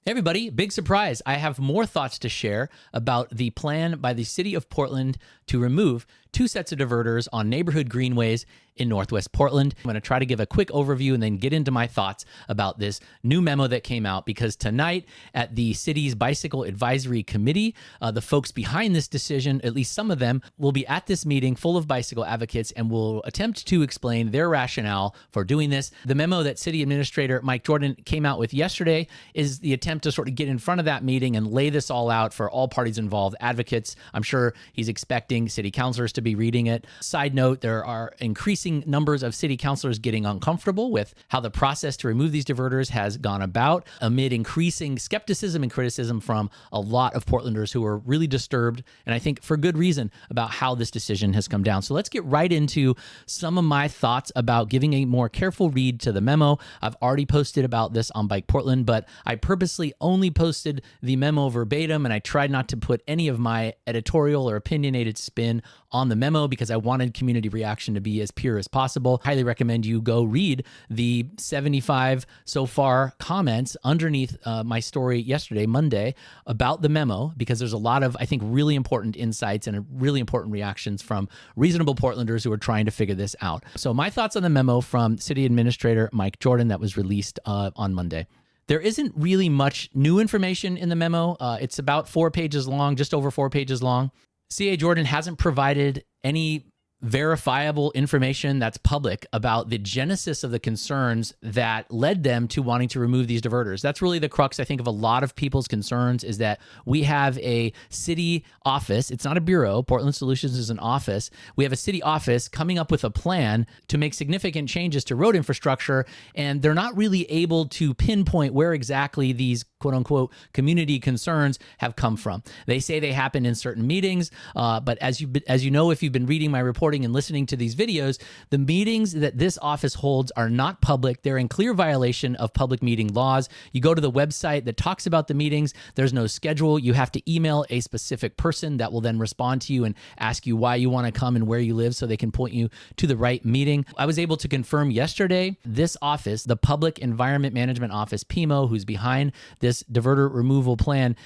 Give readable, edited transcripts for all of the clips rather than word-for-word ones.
Hey everybody, big surprise. I have more thoughts to share about the plan by the city of Portland to remove 2 sets of diverters on neighborhood greenways in Northwest Portland. I'm going to try to give a quick overview and then get into my thoughts about this new memo that came out, because tonight at the city's Bicycle Advisory Committee, the folks behind this decision, at least some of them, will be at this meeting full of bicycle advocates and will attempt to explain their rationale for doing this. The memo that City Administrator Mike Jordan came out with yesterday is the attempt to sort of get in front of that meeting and lay this all out for all parties involved, advocates. I'm sure he's expecting city councilors to be reading it. Side note, there are increasing numbers of city councilors getting uncomfortable with how the process to remove these diverters has gone about, amid increasing skepticism and criticism from a lot of Portlanders who are really disturbed, and I think for good reason, about how this decision has come down. So let's get right into some of my thoughts about giving a more careful read to the memo. I've already posted about this on Bike Portland, but I purposely only posted the memo verbatim, and I tried not to put any of my editorial or opinionated spin on the memo because I wanted community reaction to be as pure as possible. Highly recommend you go read the 75 so far comments underneath my story yesterday, Monday, about the memo, because there's a lot of, I think, really important insights and really important reactions from reasonable Portlanders who are trying to figure this out. So my thoughts on the memo from City Administrator Mike Jordan that was released on Monday. There isn't really much new information in the memo. It's about 4 pages long, just over 4 pages long. CA Jordan hasn't provided any verifiable information that's public about the genesis of the concerns that led them to wanting to remove these diverters. That's really the crux, I think, of a lot of people's concerns, is that we have a city office. It's not a bureau. Portland Solutions is an office. We have a city office coming up with a plan to make significant changes to road infrastructure, and they're not really able to pinpoint where exactly these quote-unquote community concerns have come from. They say they happen in certain meetings, but as you know, if you've been reading my reporting and listening to these videos, the meetings that this office holds are not public. They're in clear violation of public meeting laws. You go to the website that talks about the meetings, there's no schedule. You have to email a specific person that will then respond to you and ask you why you want to come and where you live so they can point you to the right meeting. I was able to confirm yesterday, this office, the Public Environment Management Office, PEMO, who's behind this diverter removal plan,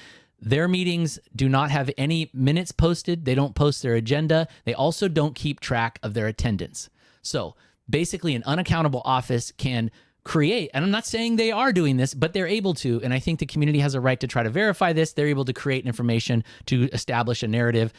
their meetings do not have any minutes posted. They don't post their agenda. They also don't keep track of their attendance. So basically, an unaccountable office can create, and I'm not saying they are doing this, but they're able to, and I think the community has a right to try to verify this. They're able to create information to establish a narrative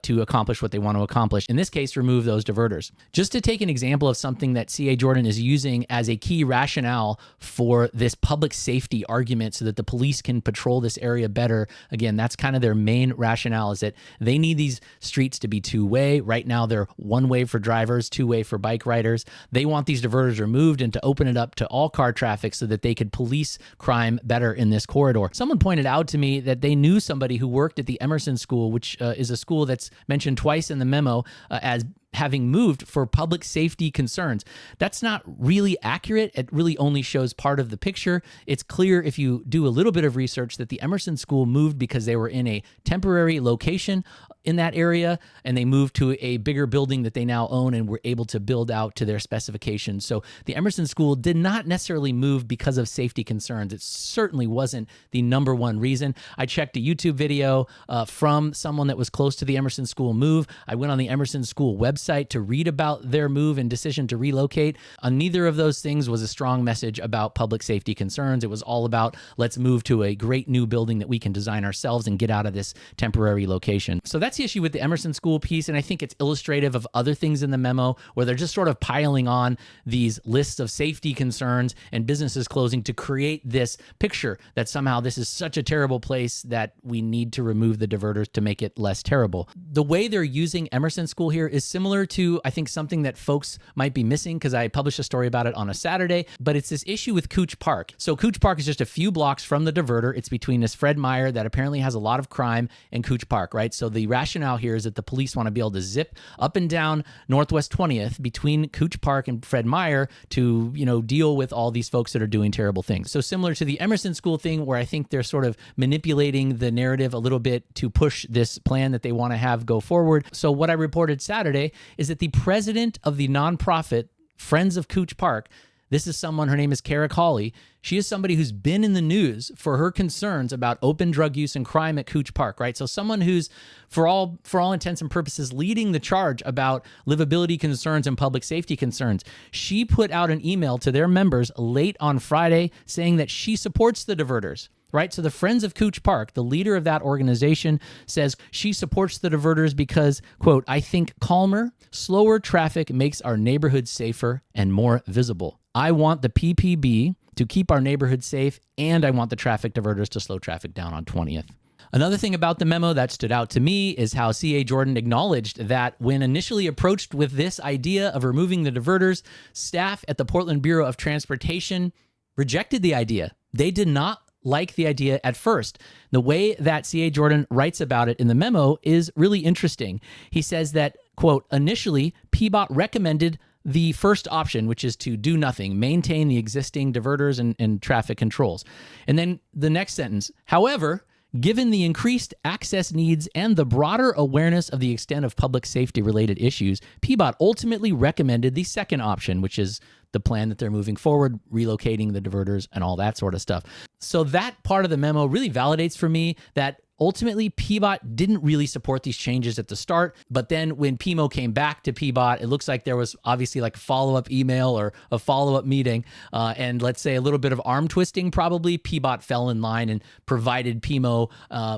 to accomplish what they want to accomplish. In this case, remove those diverters. Just to take an example of something that CA Jordan is using as a key rationale for this public safety argument so that the police can patrol this area better. Again, that's kind of their main rationale, is that they need these streets to be two-way. Right now, they're one-way for drivers, two-way for bike riders. They want these diverters removed and to open it up to all car traffic so that they could police crime better in this corridor. Someone pointed out to me that they knew somebody who worked at the Emerson School, which is a school that's mentioned twice in the memo as having moved for public safety concerns. That's not really accurate. It really only shows part of the picture. It's clear if you do a little bit of research that the Emerson School moved because they were in a temporary location in that area, and they moved to a bigger building that they now own and were able to build out to their specifications. So the Emerson School did not necessarily move because of safety concerns. It certainly wasn't the number one reason. I checked a YouTube video from someone that was close to the Emerson School move. I went on the Emerson School website to read about their move and decision to relocate. Neither of those things was a strong message about public safety concerns. It was all about, let's move to a great new building that we can design ourselves and get out of this temporary location. So that's the issue with the Emerson School piece, and I think it's illustrative of other things in the memo where they're just sort of piling on these lists of safety concerns and businesses closing to create this picture that somehow this is such a terrible place that we need to remove the diverters to make it less terrible. The way they're using Emerson School here is similar to, I think, something that folks might be missing, because I published a story about it on a Saturday, but it's this issue with Cooch Park. So Cooch Park is just a few blocks from the diverter. It's between this Fred Meyer that apparently has a lot of crime and Cooch Park, right? So the rationale here is that the police want to be able to zip up and down Northwest 20th between Cooch Park and Fred Meyer to, deal with all these folks that are doing terrible things. So similar to the Emerson School thing, where I think they're sort of manipulating the narrative a little bit to push this plan that they want to have go forward. So what I reported Saturday is that the president of the nonprofit Friends of Cooch Park, This is someone, her name is Kara Cawley. She is somebody who's been in the news for her concerns about open drug use and crime at Cooch Park, right? So someone who's, for all intents and purposes, leading the charge about livability concerns and public safety concerns. She put out an email to their members late on Friday saying that she supports the diverters. Right? So the Friends of Cooch Park, the leader of that organization, says she supports the diverters because, quote, I think calmer, slower traffic makes our neighborhood safer and more visible. I want the PPB to keep our neighborhood safe, and I want the traffic diverters to slow traffic down on 20th. Another thing about the memo that stood out to me is how C.A. Jordan acknowledged that when initially approached with this idea of removing the diverters, staff at the Portland Bureau of Transportation rejected the idea. They did not like the idea at first. The way that C.A. Jordan writes about it in the memo is really interesting. He says that, quote, initially, PBOT recommended the first option, which is to do nothing, maintain the existing diverters and traffic controls. And then the next sentence, however, given the increased access needs and the broader awareness of the extent of public safety related issues, PBOT ultimately recommended the second option, which is the plan that they're moving forward, relocating the diverters and all that sort of stuff. So that part of the memo really validates for me that ultimately PBOT didn't really support these changes at the start, but then when PMO came back to PBOT, it looks like there was obviously like a follow-up email or a follow-up meeting, and let's say a little bit of arm twisting probably. PBOT fell in line and provided PMO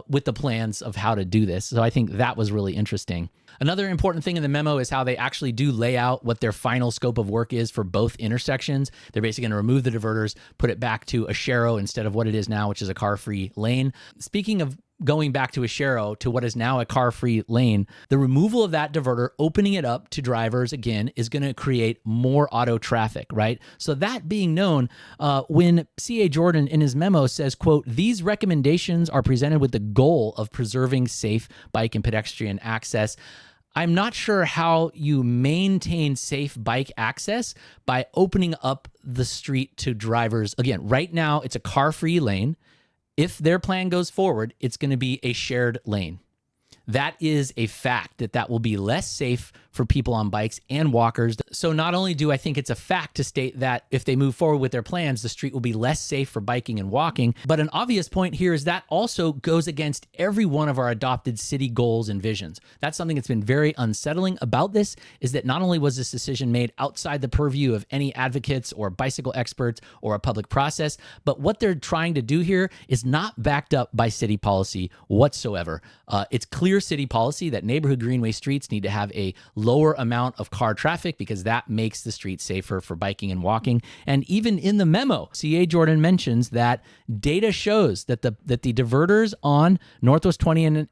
with the plans of how to do this. So I think that was really interesting. Another important thing in the memo is how they actually do lay out what their final scope of work is for both intersections. They're basically going to remove the diverters, put it back to a Shero instead of what it is now, which is a car-free lane. Speaking of going back to a Shero to what is now a car-free lane, the removal of that diverter, opening it up to drivers again, is going to create more auto traffic, right? So that being known, when C.A. Jordan in his memo says, quote, these recommendations are presented with the goal of preserving safe bike and pedestrian access. I'm not sure how you maintain safe bike access by opening up the street to drivers. Again, right now it's a car-free lane. If their plan goes forward, it's going to be a shared lane. That is a fact that will be less safe for people on bikes and walkers. So not only do I think it's a fact to state that if they move forward with their plans, the street will be less safe for biking and walking, but an obvious point here is that also goes against every one of our adopted city goals and visions. That's something that's been very unsettling about this, is that not only was this decision made outside the purview of any advocates or bicycle experts or a public process, but what they're trying to do here is not backed up by city policy whatsoever. It's clear city policy that neighborhood greenway streets need to have a lower amount of car traffic because that makes the street safer for biking and walking. And even in the memo, C.A. Jordan mentions that data shows that the diverters on Northwest 20th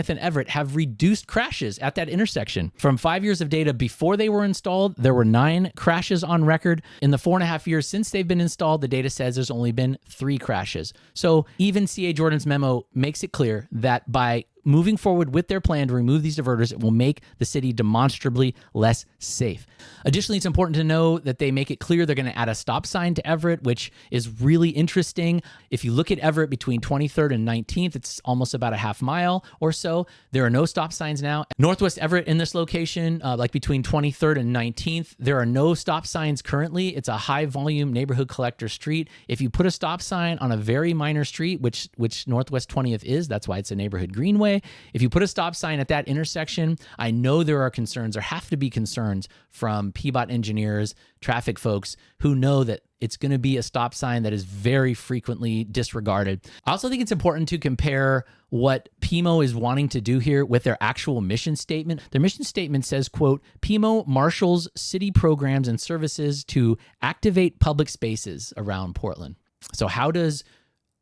and Everett have reduced crashes at that intersection. From 5 years of data before they were installed, there were 9 crashes on record. In the 4.5 years since they've been installed, the data says there's only been 3 crashes. So even C.A. Jordan's memo makes it clear that by moving forward with their plan to remove these diverters, it will make the city demonstrably less safe. Additionally, it's important to know that they make it clear they're going to add a stop sign to Everett, which is really interesting. If you look at Everett between 23rd and 19th, it's almost about a half mile or so. There are no stop signs now. Northwest Everett in this location, like between 23rd and 19th, there are no stop signs currently. It's a high volume neighborhood collector street. If you put a stop sign on a very minor street, which Northwest 20th is, that's why it's a neighborhood greenway. If you put a stop sign at that intersection, I know there are concerns, there have to be concerns from PBOT engineers, traffic folks who know that it's going to be a stop sign that is very frequently disregarded. I also think it's important to compare what PMO is wanting to do here with their actual mission statement. Their mission statement says, quote, PMO marshals city programs and services to activate public spaces around Portland. So how does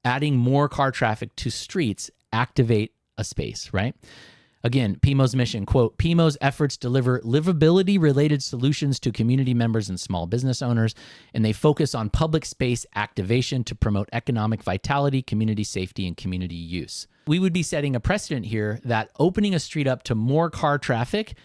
adding more car traffic to streets activate a space, right? Again, PMO's mission, quote, PMO's efforts deliver livability-related solutions to community members and small business owners, and they focus on public space activation to promote economic vitality, community safety, and community use. We would be setting a precedent here that opening a street up to more car traffic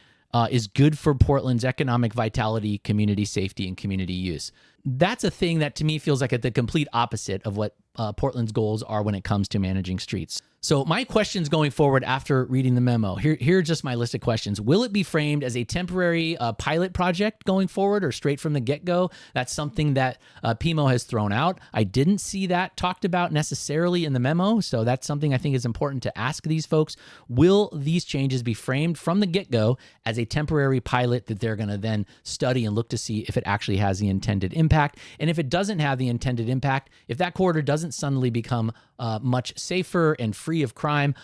is good for Portland's economic vitality, community safety, and community use. That's a thing that to me feels like the complete opposite of what Portland's goals are when it comes to managing streets. So my questions going forward after reading the memo, here are just my list of questions. Will it be framed as a temporary pilot project going forward or straight from the get-go? That's something that PMO has thrown out. I didn't see that talked about necessarily in the memo, so that's something I think is important to ask these folks. Will these changes be framed from the get-go as a temporary pilot that they're going to then study and look to see if it actually has the intended impact? And if it doesn't have the intended impact, if that corridor doesn't suddenly become much safer and free of crime,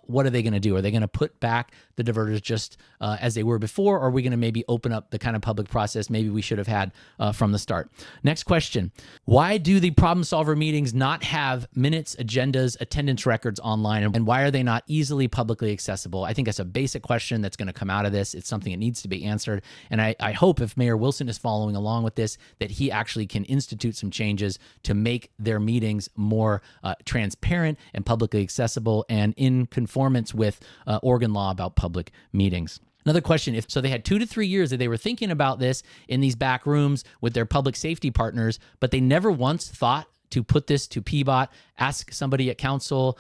what are they going to do? Are they going to put back the diverters just as they were before, or are we going to maybe open up the kind of public process maybe we should have had from the start? Next question. Why do the problem solver meetings not have minutes, agendas, attendance records online, and why are they not easily publicly accessible? I think that's a basic question that's going to come out of this. It's something that needs to be answered, and I hope if Mayor Wilson is following along with this, that he actually can institute some changes to make their meetings more transparent and publicly accessible and in conformance with Oregon law about public meetings. Another question, so they had 2 to 3 years that they were thinking about this in these back rooms with their public safety partners, but they never once thought to put this to PBOT, ask somebody at council,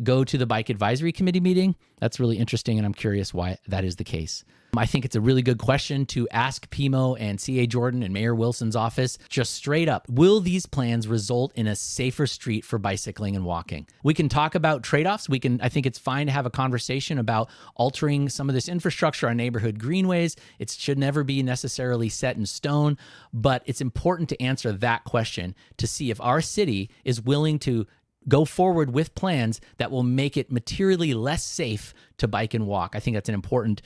go to the bike advisory committee meeting. That's really interesting, and I'm curious why that is the case. I think it's a really good question to ask PMO and CA Jordan and Mayor Wilson's office, just straight up, will these plans result in a safer street for bicycling and walking? We can talk about trade-offs. I think it's fine to have a conversation about altering some of this infrastructure on neighborhood greenways. It should never be necessarily set in stone, but it's important to answer that question to see if our city is willing to go forward with plans that will make it materially less safe to bike and walk. I think that's an important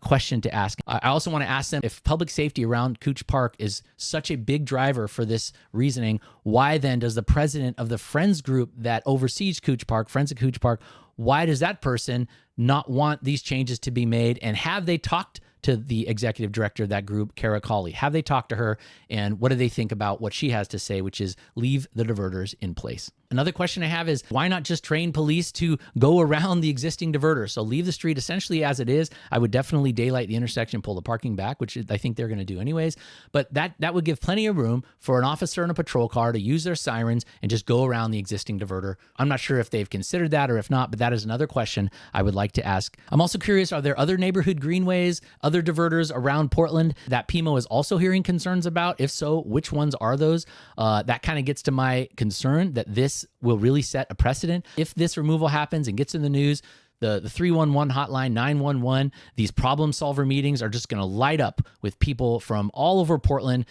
question to ask. I also want to ask them, if public safety around Cooch Park is such a big driver for this reasoning, why then does the president of the Friends group that oversees Cooch Park, Friends of Cooch Park, why does that person not want these changes to be made? And have they talked to the executive director of that group, Kara Cawley? Have they talked to her, and what do they think about what she has to say, which is leave the diverters in place? Another question I have is, why not just train police to go around the existing diverter? So leave the street essentially as it is. I would definitely daylight the intersection, pull the parking back, which I think they're going to do anyways. But that would give plenty of room for an officer in a patrol car to use their sirens and just go around the existing diverter. I'm not sure if they've considered that or if not, but that is another question I would like to ask. I'm also curious, are there other neighborhood greenways, other diverters around Portland that PMO is also hearing concerns about? If so, which ones are those? That kind of gets to my concern that this will really set a precedent. If this removal happens and gets in the news, the 311 hotline, 911, these problem solver meetings are just going to light up with people from all over Portland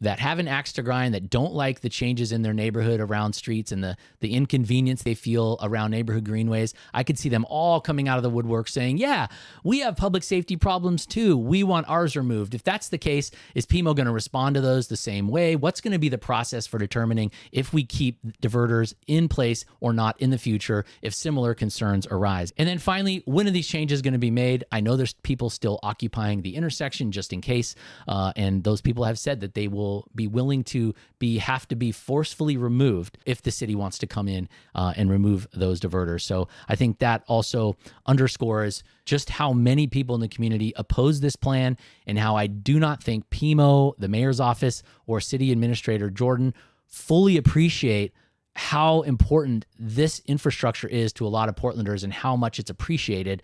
that have an axe to grind, that don't like the changes in their neighborhood around streets and the inconvenience they feel around neighborhood greenways. I could see them all coming out of the woodwork saying, yeah, we have public safety problems too. We want ours removed. If that's the case, is PMO going to respond to those the same way? What's going to be the process for determining if we keep diverters in place or not in the future if similar concerns arise? And then finally, when are these changes going to be made? I know there's people still occupying the intersection just in case, and those people have said that they will be willing to have to be forcefully removed if the city wants to come in and remove those diverters. So I think that also underscores just how many people in the community oppose this plan, and how I do not think PMO, the mayor's office, or city administrator Jordan fully appreciate how important this infrastructure is to a lot of Portlanders and how much it's appreciated.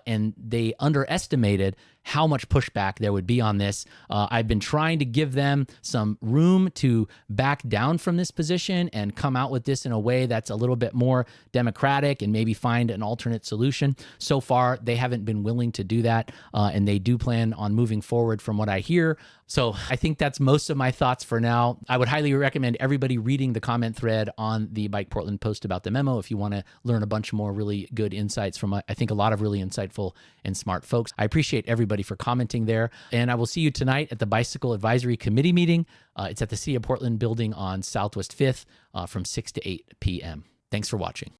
And they underestimated how much pushback there would be on this. I've been trying to give them some room to back down from this position and come out with this in a way that's a little bit more democratic and maybe find an alternate solution. So far, they haven't been willing to do that, and they do plan on moving forward from what I hear. So I think that's most of my thoughts for now. I would highly recommend everybody reading the comment thread on the Bike Portland post about the memo if you want to learn a bunch more really good insights from, I think, a lot of really insightful and smart folks. I appreciate everybody for commenting there, and I will see you tonight at the Bicycle Advisory Committee meeting. It's at the City of Portland building on Southwest 5th from 6 to 8 p.m. Thanks for watching.